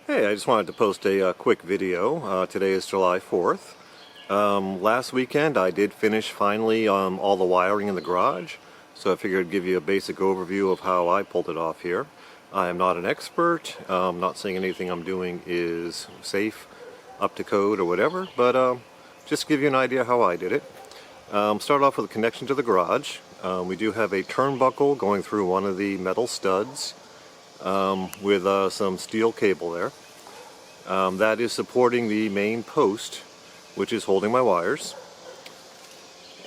Hey, I just wanted to post a quick video. Today is July 4th. Last weekend I did finish finally all the wiring in the garage, so I figured I'd give you a basic overview of how I pulled it off here. I am not an expert. Not saying anything I'm doing is safe, up to code or whatever, but just to give you an idea how I did it. Start off with a connection to the garage. We do have a turnbuckle going through one of the metal studs with some steel cable there. That is supporting the main post, which is holding my wires.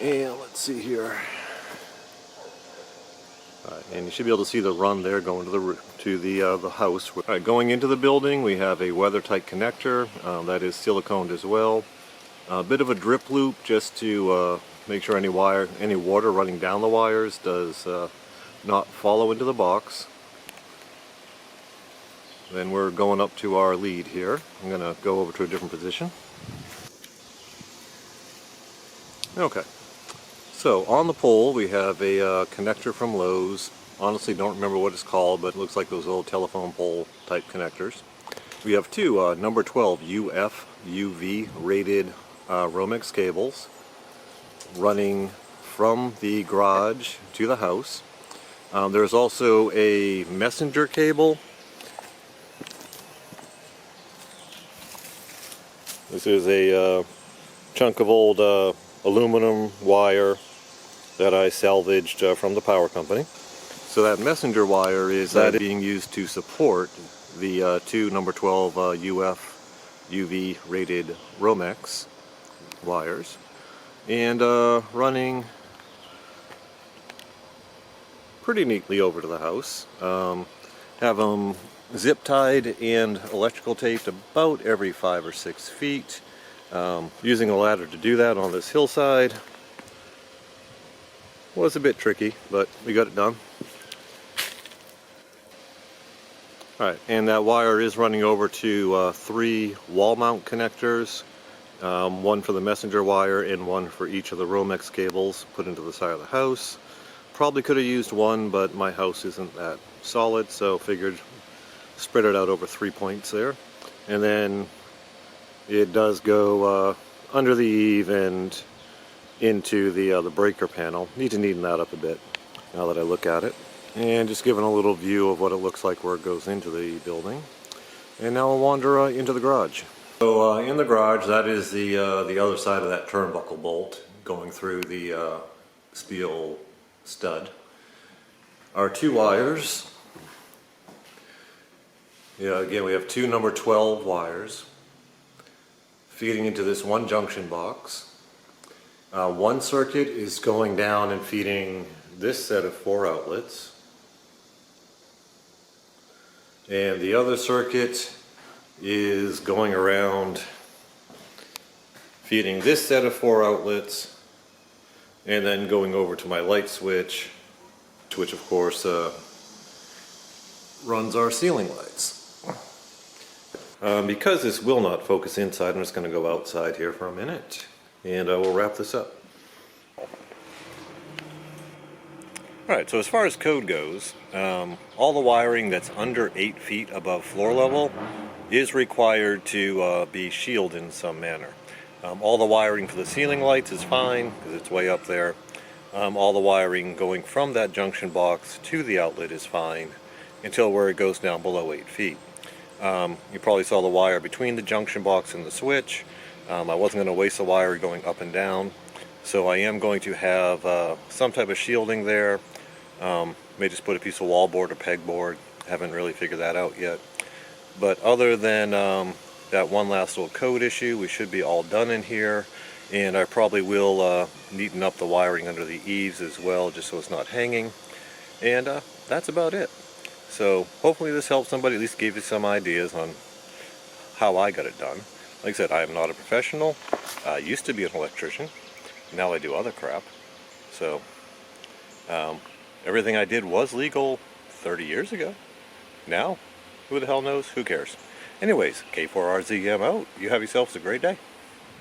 And let's see here. And you should be able to see the run there going to the house. Going into the building, we have a weather-tight connector that is siliconed as well. A bit of a drip loop just to make sure any water running down the wires does not follow into the box. Then we're going up to our lead here. I'm going to go over to a different position. Okay, so on the pole we have a connector from Lowe's. Honestly don't remember what it's called, but it looks like those old telephone pole type connectors. We have two number 12 UF UV rated Romex cables running from the garage to the house. There's also a messenger cable. This is a chunk of old aluminum wire that I salvaged from the power company. So that messenger wire is being used to support the two number 12 UF UV rated Romex wires, and running pretty neatly over to the house. Have them zip tied and electrical taped about every 5 or 6 feet. Using a ladder to do that on this hillside was a bit tricky, but we got it done. Alright, and that wire is running over to 3 wall mount connectors, one for the messenger wire and one for each of the Romex cables put into the side of the house. Probably could have used one, but my house isn't that solid, so figured spread it out over 3 points there. And then it does go under the eave and into the breaker panel. Need to neaten that up a bit now that I look at it. And just giving a little view of what it looks like where it goes into the building. And now I'll wander into the garage. So in the garage, that is the other side of that turnbuckle bolt going through the steel stud. Our two wires. Yeah, again, we have two number 12 wires feeding into this one junction box. One circuit is going down and feeding this set of 4 outlets. And the other circuit is going around feeding this set of 4 outlets and then going over to my light switch, which of course runs our ceiling lights. Because this will not focus inside, I'm just going to go outside here for a minute and I will wrap this up. Alright, so as far as code goes, all the wiring that's under 8 feet above floor level is required to be shielded in some manner. All the wiring for the ceiling lights is fine because it's way up there. All the wiring going from that junction box to the outlet is fine until where it goes down below 8 feet. You probably saw the wire between the junction box and the switch. I wasn't going to waste the wire going up and down, so I am going to have some type of shielding there. May just put a piece of wallboard or pegboard. Haven't really figured that out yet. But other than that one last little code issue, we should be all done in here. And I probably will neaten up the wiring under the eaves as well, just so it's not hanging. And that's about it. So hopefully this helps somebody, at least gave you some ideas on how I got it done. Like I said, I am not a professional. I used to be an electrician. Now I do other crap. So everything I did was legal 30 years ago. Now, who the hell knows? Who cares? Anyways, K4RZM out. You have yourselves a great day.